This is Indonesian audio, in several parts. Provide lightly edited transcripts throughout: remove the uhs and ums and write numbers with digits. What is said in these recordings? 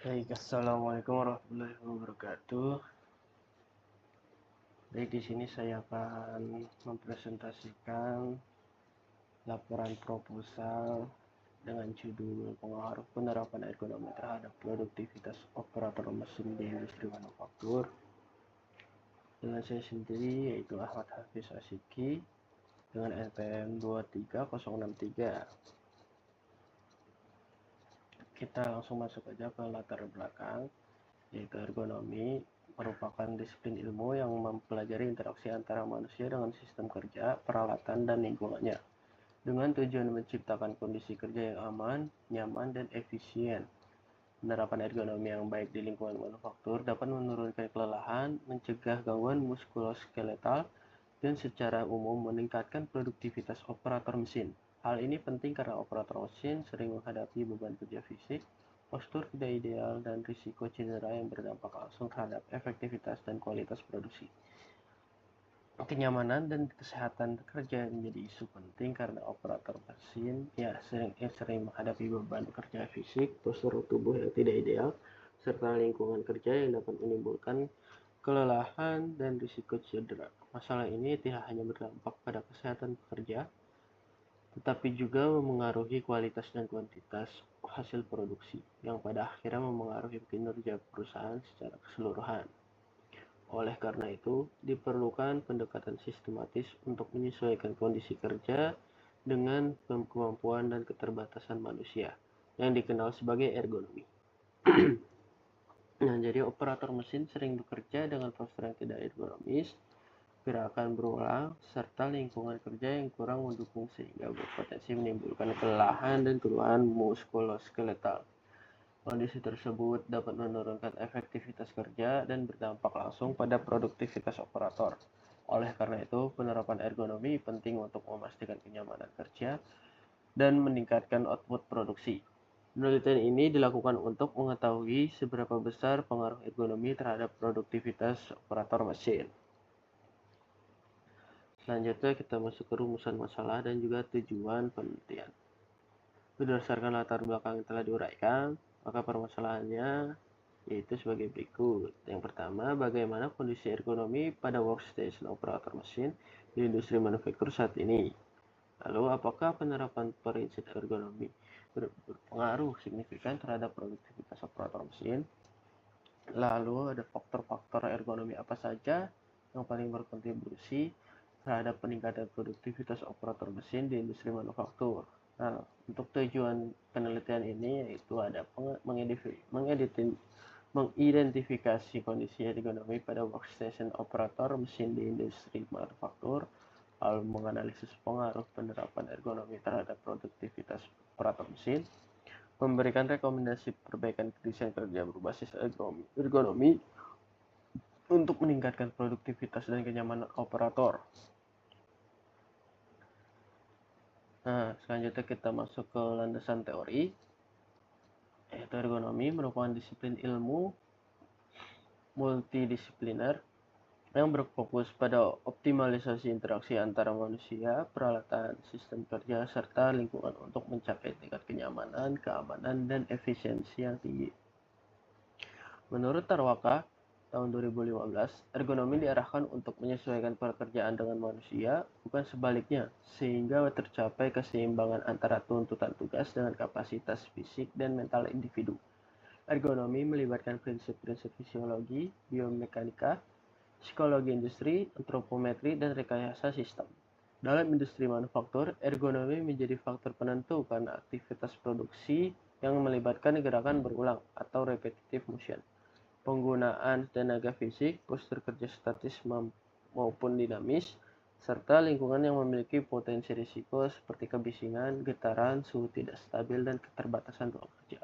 Baik, assalamualaikum warahmatullahi wabarakatuh. Baik, di sini saya akan mempresentasikan laporan proposal dengan judul pengaruh penerapan ergonomi terhadap produktivitas operator mesin di industri manufaktur. Dengan saya sendiri yaitu Ahmad Hafiz Asyiki dengan NPM 23063. Kita langsung masuk aja ke latar belakang, yaitu ergonomi merupakan disiplin ilmu yang mempelajari interaksi antara manusia dengan sistem kerja, peralatan, dan lingkungannya, dengan tujuan menciptakan kondisi kerja yang aman, nyaman, dan efisien. Penerapan ergonomi yang baik di lingkungan manufaktur dapat menurunkan kelelahan, mencegah gangguan muskuloskeletal, dan secara umum meningkatkan produktivitas operator mesin. Hal ini penting karena operator mesin sering menghadapi beban kerja fisik, postur tidak ideal, dan risiko cedera yang berdampak langsung terhadap efektivitas dan kualitas produksi. Kenyamanan dan kesehatan kerja menjadi isu penting karena operator mesin sering menghadapi beban kerja fisik, postur tubuh yang tidak ideal, serta lingkungan kerja yang dapat menimbulkan kelelahan dan risiko cedera. Masalah ini tidak hanya berdampak pada kesehatan pekerja, tetapi juga memengaruhi kualitas dan kuantitas hasil produksi, yang pada akhirnya memengaruhi kinerja perusahaan secara keseluruhan. Oleh karena itu, diperlukan pendekatan sistematis untuk menyesuaikan kondisi kerja dengan kemampuan dan keterbatasan manusia, yang dikenal sebagai ergonomi. Nah, jadi operator mesin sering bekerja dengan postur yang tidak ergonomis, gerakan berulang, serta lingkungan kerja yang kurang mendukung sehingga berpotensi menimbulkan kelelahan dan keluhan muskuloskeletal. Kondisi tersebut dapat menurunkan efektivitas kerja dan berdampak langsung pada produktivitas operator. Oleh karena itu, penerapan ergonomi penting untuk memastikan kenyamanan kerja dan meningkatkan output produksi. Penelitian ini dilakukan untuk mengetahui seberapa besar pengaruh ergonomi terhadap produktivitas operator mesin. Selanjutnya kita masuk ke rumusan masalah dan juga tujuan penelitian. Berdasarkan latar belakang yang telah diuraikan, maka permasalahannya yaitu sebagai berikut. Yang pertama, bagaimana kondisi ergonomi pada workstation operator mesin di industri manufaktur saat ini? Lalu, apakah penerapan prinsip ergonomi berpengaruh signifikan terhadap produktivitas operator mesin? Lalu, ada faktor-faktor ergonomi apa saja yang paling berkontribusi terhadap peningkatan produktivitas operator mesin di industri manufaktur? Nah, untuk tujuan penelitian ini yaitu ada mengidentifikasi kondisi ergonomi pada workstation operator mesin di industri manufaktur, lalu menganalisis pengaruh penerapan ergonomi terhadap produktivitas operator mesin, memberikan rekomendasi perbaikan desain kerja berbasis ergonomi untuk meningkatkan produktivitas dan kenyamanan operator. Nah, selanjutnya kita masuk ke landasan teori, yaitu ergonomi merupakan disiplin ilmu multidisipliner yang berfokus pada optimalisasi interaksi antara manusia, peralatan, sistem kerja, serta lingkungan untuk mencapai tingkat kenyamanan, keamanan, dan efisiensi yang tinggi. Menurut Tarwaka, tahun 2015, ergonomi diarahkan untuk menyesuaikan pekerjaan dengan manusia, bukan sebaliknya, sehingga tercapai keseimbangan antara tuntutan tugas dengan kapasitas fisik dan mental individu. Ergonomi melibatkan prinsip-prinsip fisiologi, biomekanika, psikologi industri, antropometri, dan rekayasa sistem. Dalam industri manufaktur, ergonomi menjadi faktor penentu karena aktivitas produksi yang melibatkan gerakan berulang atau repetitive motion, penggunaan tenaga fisik, postur kerja statis maupun dinamis, serta lingkungan yang memiliki potensi risiko seperti kebisingan, getaran, suhu tidak stabil, dan keterbatasan ruang kerja.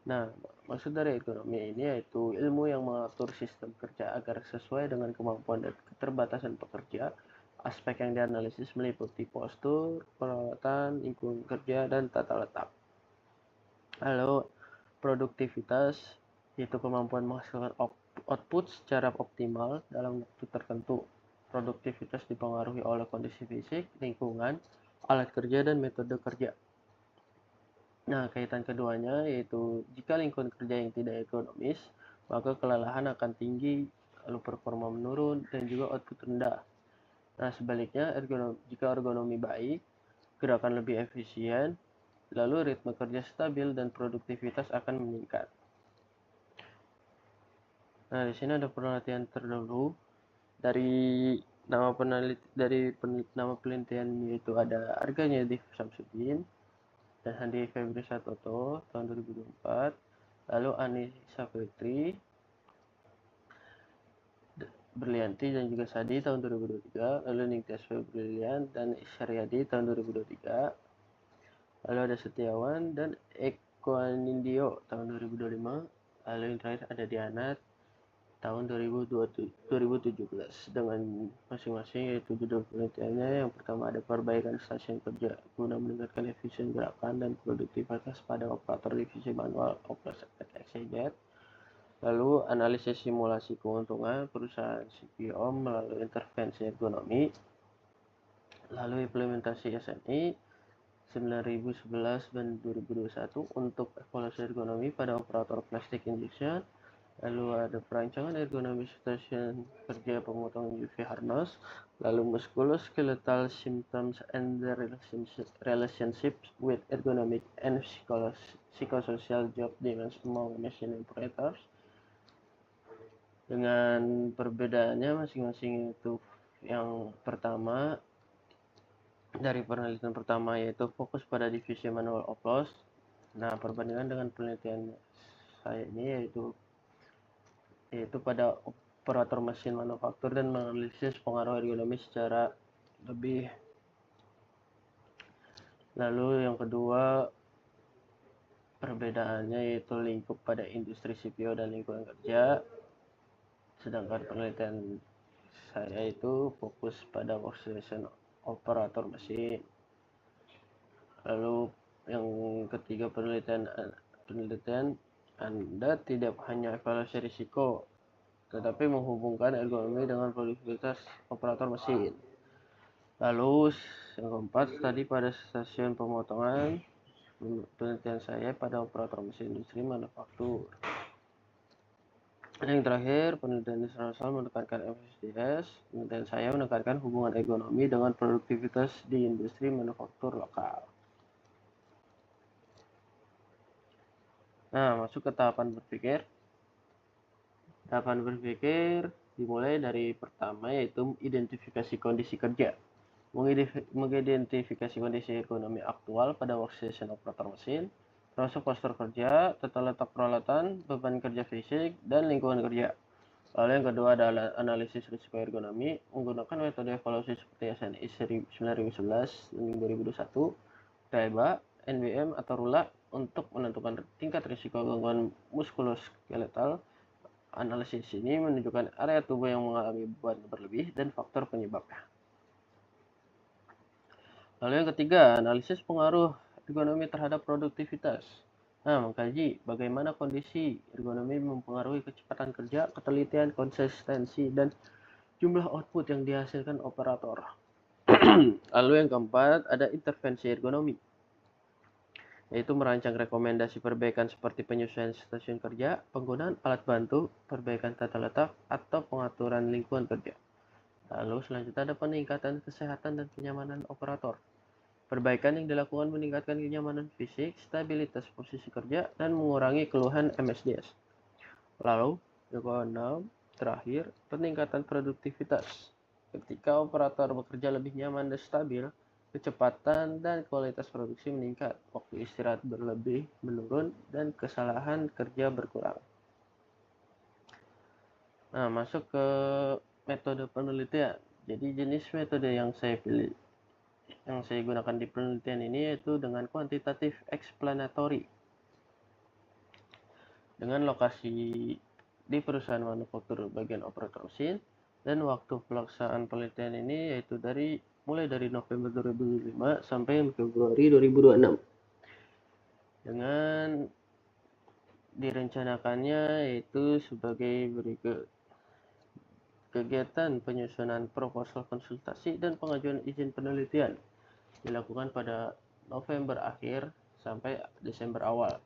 Nah, maksud dari ergonomi ini yaitu ilmu yang mengatur sistem kerja agar sesuai dengan kemampuan dan keterbatasan pekerja. Aspek yang dianalisis meliputi postur, peralatan, lingkungan kerja, dan tata letak. Lalu, produktivitas yaitu kemampuan menghasilkan output secara optimal dalam waktu tertentu. Produktivitas dipengaruhi oleh kondisi fisik, lingkungan, alat kerja, dan metode kerja. Nah, kaitan keduanya yaitu jika lingkungan kerja yang tidak ekonomis, maka kelelahan akan tinggi, lalu performa menurun, dan juga output rendah. Nah, sebaliknya, jika ergonomi baik, gerakan lebih efisien, lalu ritme kerja stabil dan produktivitas akan meningkat. Nah, di sini ada penelitian terdahulu dari nama penelitian yaitu ada Arganya di Samsudin dan Handi Febri Satoto tahun 2024, lalu Anissa Fitri Berlianti dan juga Sadi tahun 2023, lalu Ningtyas Febrilian dan Syariadi tahun 2023, lalu ada Setiawan dan Eko Nindyo tahun 2025, lalu yang terakhir ada Diana tahun 2017 dengan masing-masing yaitu judul penelitiannya. Yang pertama ada perbaikan stasiun kerja guna meningkatkan efisien gerakan dan produktivitas pada operator divisi manual operasi XYZ. Lalu analisis simulasi keuntungan perusahaan CPO melalui intervensi ergonomi. Lalu implementasi SNI 9011 dan 2021 untuk evaluasi ergonomi pada operator plastik injection. Lalu ada perancangan ergonomi stasiun kerja pemotongan UV harness, lalu musculoskeletal symptoms and the relationship with ergonomic and psychosocial job demands among machine operators. Dengan perbedaannya masing-masing itu, yang pertama dari penelitian pertama yaitu fokus pada divisi manual oplos. Nah, perbandingan dengan penelitian saya ini yaitu pada operator mesin manufaktur dan menganalisis pengaruh ergonomi secara lebih. Lalu yang kedua perbedaannya yaitu lingkup pada industri CPO dan lingkungan kerja. Sedangkan penelitian saya itu fokus pada workstation operator mesin. Lalu yang ketiga penelitian Anda tidak hanya evaluasi risiko, tetapi menghubungkan ergonomi dengan produktivitas operator mesin. Lalu yang keempat tadi pada stasiun pemotongan, penelitian saya pada operator mesin industri manufaktur. Yang terakhir, penelitian internasional menekankan FSDS. Penelitian saya menekankan hubungan ekonomi dengan produktivitas di industri manufaktur lokal. Nah, masuk ke tahapan berpikir. Tahapan berpikir dimulai dari pertama yaitu identifikasi kondisi kerja. Mengidentifikasi kondisi ekonomi aktual pada workstation operator mesin, termasuk postur kerja, tata letak peralatan, beban kerja fisik, dan lingkungan kerja. Lalu yang kedua adalah analisis risiko ergonomi menggunakan metode evaluasi seperti SNI 9011 dan 2021, TEBA, NBM atau RULA untuk menentukan tingkat risiko gangguan muskuloskeletal. Analisis ini menunjukkan area tubuh yang mengalami beban berlebih dan faktor penyebabnya. Lalu yang ketiga, analisis pengaruh ergonomi terhadap produktivitas. Nah, mengkaji bagaimana kondisi ergonomi mempengaruhi kecepatan kerja, ketelitian, konsistensi, dan jumlah output yang dihasilkan operator. Lalu yang keempat, ada intervensi ergonomi, yaitu merancang rekomendasi perbaikan seperti penyesuaian stasiun kerja, penggunaan alat bantu, perbaikan tata letak, atau pengaturan lingkungan kerja. Lalu selanjutnya ada peningkatan kesehatan dan kenyamanan operator. Perbaikan yang dilakukan meningkatkan kenyamanan fisik, stabilitas posisi kerja, dan mengurangi keluhan MSDS. Lalu, yang keenam, terakhir, peningkatan produktivitas. Ketika operator bekerja lebih nyaman dan stabil, kecepatan dan kualitas produksi meningkat, waktu istirahat berlebih menurun, dan kesalahan kerja berkurang. Nah, masuk ke metode penelitian. Jadi jenis metode yang saya gunakan di penelitian ini yaitu dengan kuantitatif explanatory. Dengan lokasi di perusahaan manufaktur bagian operator mesin, dan waktu pelaksanaan penelitian ini yaitu mulai dari November 2005 sampai Februari 2026. Dengan direncanakannya yaitu sebagai berikut. Kegiatan penyusunan proposal konsultasi dan pengajuan izin penelitian dilakukan pada November akhir sampai Desember awal.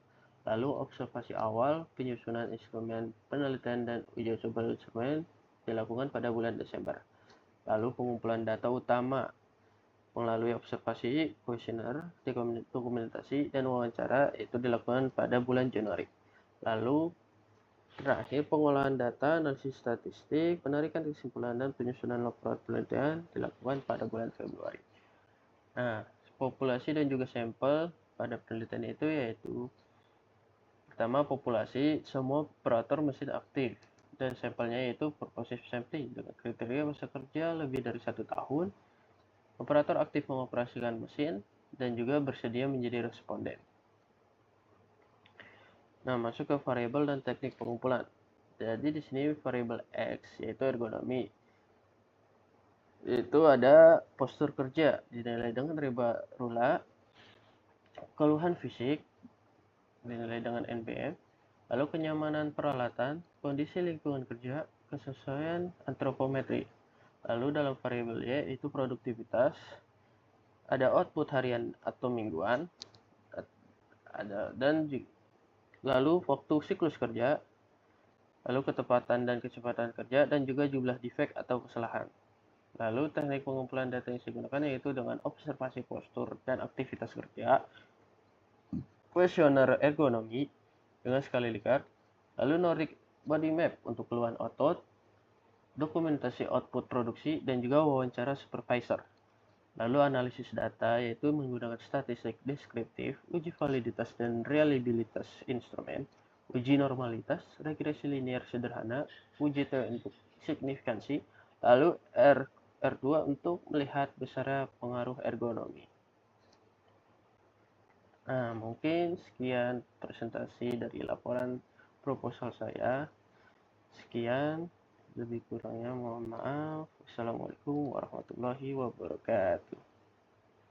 Lalu observasi awal, penyusunan instrumen penelitian dan uji coba instrumen dilakukan pada bulan Desember. Lalu pengumpulan data utama melalui observasi, kuesioner, dokumentasi, dan wawancara itu dilakukan pada bulan Januari. Lalu terakhir, pengolahan data, analisis statistik, penarikan kesimpulan, dan penyusunan laporan penelitian dilakukan pada bulan Februari. Nah, populasi dan juga sampel pada penelitian itu yaitu pertama, populasi semua operator mesin aktif, dan sampelnya yaitu purposive sampling dengan kriteria masa kerja lebih dari 1 tahun, operator aktif mengoperasikan mesin, dan juga bersedia menjadi responden. Nah, masuk ke variabel dan teknik pengumpulan. Jadi di sini variabel X yaitu ergonomi. Itu ada postur kerja dinilai dengan riba rula, keluhan fisik dinilai dengan NBM, lalu kenyamanan peralatan, kondisi lingkungan kerja, kesesuaian antropometri. Lalu dalam variabel Y itu produktivitas, ada output harian atau mingguan, dan lalu waktu siklus kerja, lalu ketepatan dan kecepatan kerja, dan juga jumlah defek atau kesalahan. Lalu teknik pengumpulan data yang digunakan yaitu dengan observasi postur dan aktivitas kerja, kuesioner ergonomi dengan skala Likert, lalu Nordic body map untuk keluhan otot, dokumentasi output produksi, dan juga wawancara supervisor. Lalu analisis data yaitu menggunakan statistik deskriptif, uji validitas dan reliabilitas instrumen, uji normalitas, regresi linear sederhana, uji T untuk signifikansi, lalu R2 untuk melihat besarnya pengaruh ergonomi. Nah, mungkin sekian presentasi dari laporan proposal saya. Sekian, lebih kurangnya mohon maaf. Wassalamualaikum warahmatullahi wabarakatuh.